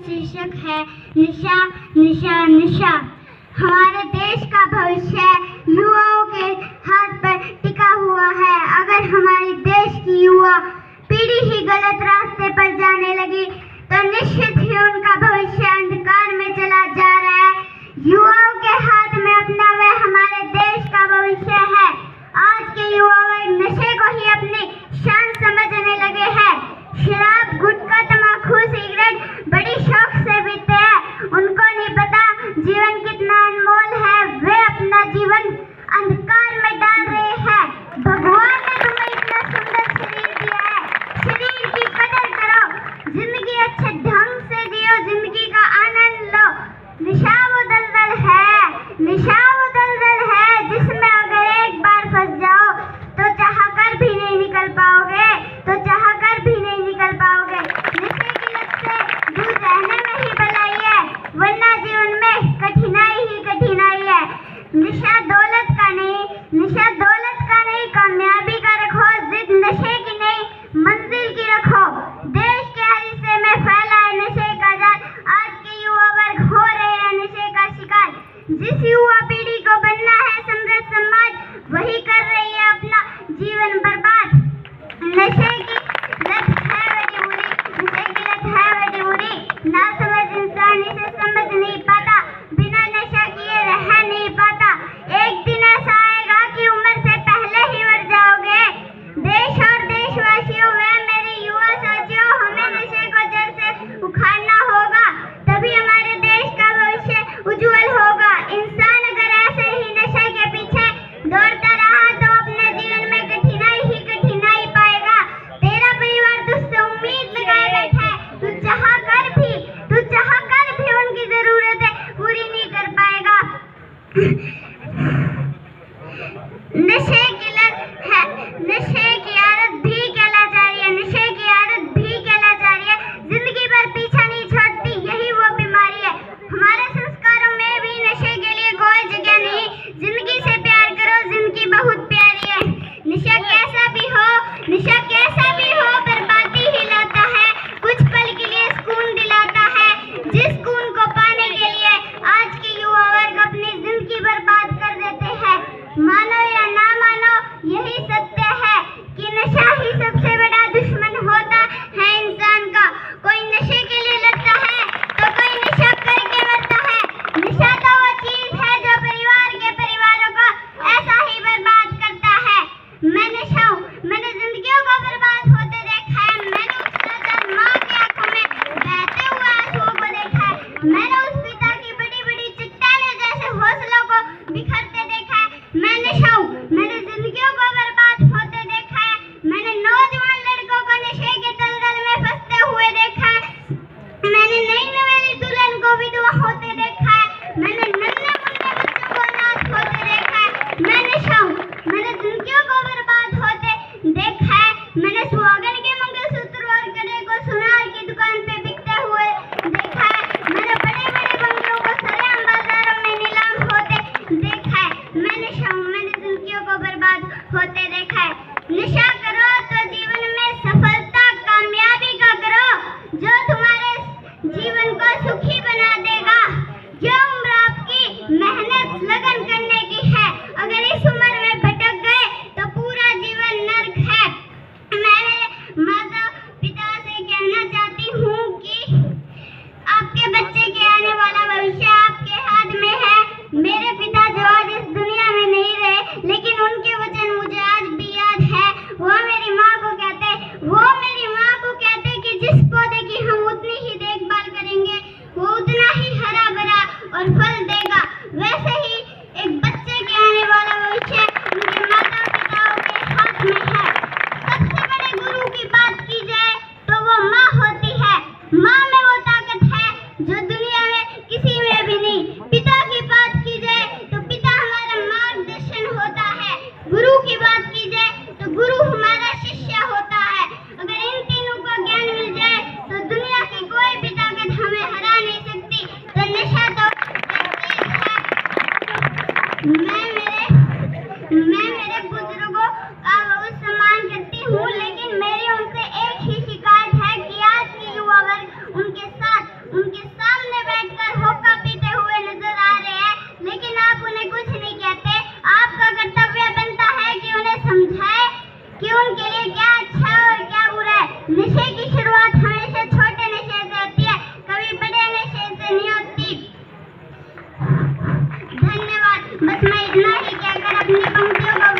शीर्षक है निशा निशा निशा। हमारे देश का भविष्य युवाओं के हाथ पर टिका हुआ है। अगर हमारे देश की युवा पीढ़ी ही गलत रास्ते पर जाने लगी तो निश्चित ही उनका भविष्य अंधकार में चला जा रहा है। युवाओं के हाथ में अपना व हमारे देश का भविष्य है। आज के युवा वर्ग नशे को ही अपनी शान समझने लगे हैं। शराब, गुटखा, तंबाकू, सिगरेट बड़ी शौक से पीते हैं। उनको नहीं पता जीवन कितना अनमोल है। वे अपना जीवन अंधकार में डाल रहे हैं। भगवान ने तुम्हें इतना सुंदर शरीर दिया है, शरीर की कदर करो, जिंदगी अच्छे ढंग से जियो, जिंदगी का आनंद लो। निशा वो दलदल है, निशा वो दलदल है जिसमें अगर एक बार फंस जाओ तो चाहकर भी नहीं निकल पाओगे, तो चाहकर भी नहीं निकल पाओगे। नशे की लत से दूर रहने में ही भलाई है, वरना जीवन में कठिनाई ही कठिनाई है। निशा दौलत का नहीं, निशा दौलत का नहीं, कामयाबी का रखो, जिद नशे की नहीं, मंजिल की रखो। देश के हर हिस्से में फैला है नशे का जाल। आज के युवा वर्ग हो रहे हैं नशे का शिकार। जिस युवा पीढ़ी को बनना है समृद्ध समाज, वही कर रही है अपना जीवन बर्बाद। नशे की लत है बड़ी बुरी, नशे की लत है बड़ी बुरी। ना समझ इंसान इसे समझ नहीं पाता, बिना नशा किए रह नहीं पाता। एक दिन ऐसा आएगा कि उम्र से पहले ही मर जाओगे। देश और देशवासियों व मेरे युवा साथियों, हमें नशे को जड़ से उखाड़ना होगा, तभी हमारे देश का भविष्य उज्जवल होगा। इंसान अगर ऐसे ही नशे के पीछे दौड़ता रहा तो अपने जीवन में कठिनाई ही कठिनाई पाएगा। तेरा परिवार तुझसे उम्मीद लगाए बैठा है, तू चाह कर भी उनकी जरूरतें पूरी नहीं कर पाएगा। नशे की लत है, नशे की आदत भी कहला जा रही है, नशे की आदत भी कहला जा रही है। जिंदगी भर पीछा नहीं छोड़ती, यही वो बीमारी है। हमारे संस्कारों में भी नशे के लिए कोई जगह नहीं। जिंदगी से प्यार करो, जिंदगी बहुत प्यारी है। नशा कैसा भी हो, नशा कैसा भी हो, बर्बादी ही लाता है, कुछ पल के लिए सुकून दिलाता है। जिस सुकून को पाने के लिए आज के युवा वर्ग अपनी जिंदगी बर्बाद कर देते हैं। मानो या ना मानो, यही सत्य है कि नशा ही सबसे बड़ा दुश्मन होता है इंसान का। कोई नशे के लिए लगता है तो कोई नशा करके मरता है। नशा तो वो चीज है जो परिवारों को ऐसा ही बर्बाद करता है। मैं नशा हूँ, मैंने जिंदगियों को बर्बाद होते देखा है। मैंने उस नौजवान माँ की आंखों में बहते हुए आंसुओं को देखा है। मैंने उस पिता की बड़ी बड़ी चट्टानों जैसे हौसलों को बिखरते देखा है। मैं नशा हूँ, मैंने जिंदगियों को बर्बाद होते देखा है। मैंने नौजवान लड़कों को नशे के दलदल में फंसते हुए देखा है। मैंने नई नवेली दुल्हन को विधवा होते देखा है। मैंने नन्हे मुन्ने बच्चों को अनाथ होते देखा है। मैं नशा हूँ, मैंने जिंदगियों को बर्बाद होते देखा है। मैंने सुहागन के मंगलसूत्र और गले को सुनार की दुकान पे बिकते हुए देखा है। मैंने बड़े बड़े बंगलों को सरेआम बाजारों में नीलाम होते देखा है। मैं नशा हूँ, मैंने जिंदगियों को बर्बाद होते देखा है। नशा करो तो जीवन में सफलता कामयाबी का करो, जो तुम्हारे जीवन को सुखी बना देगा। ये उम्र आपकी मेहनत लगन करने की है। अगर इस उम्र में भटक गए तो पूरा जीवन नर्क है। मैं मेरे माता पिता से कहना चाहती हूँ कि आपके बच्चे के आने वाला भविष्य आपके हाथ में है। मेरे पिता जो आज इस दुनिया में नहीं रहे, लेकिन उनके वचन मुझे आज भी याद है। वो मेरी माँ को कहते कि जिस पौधे की हम उतनी ही देखभाल करेंगे, वो उतना ही हरा भरा और फल देगा। वैसे ही एक बच्चे के आने वाला भविष्य उनके माता पिताओं के हाथ में है। सबसे बड़े गुरु की बात की जाए तो वो माँ होती है। माँ में वो ताकत है जो दुनिया में किसी में भी नहीं। पिता की बात की जाए तो पिता हमारा मार्गदर्शन होता है। गुरु की बात की जाए तो गुरु हमारा शिष्य होता है। अगर इन तीनों का ज्ञान मिल जाए तो दुनिया की कोई भी ताकत हमें हरा नहीं सकती। तो नशा तो मैं मेरे बुजुर्गों का बहुत सम्मान करती हूँ, लेकिन मेरी उनसे एक ही शिकायत है कि आज के युवा वर्ग उनके साथ उनके सामने बैठकर हुक्का पीते हुए नजर आ रहे हैं, लेकिन आप उन्हें कुछ नहीं कहते। आपका कर्तव्य बनता है कि उन्हें समझाए कि उनके लिए क्या अच्छा है और क्या बुरा है। नशे की शुरुआत हमेशा छोटे नशे से होती है, कभी बड़े नशे से नहीं होती। धन्यवाद। बस मैं इतना ही कहकर अपनी पंक्तियों को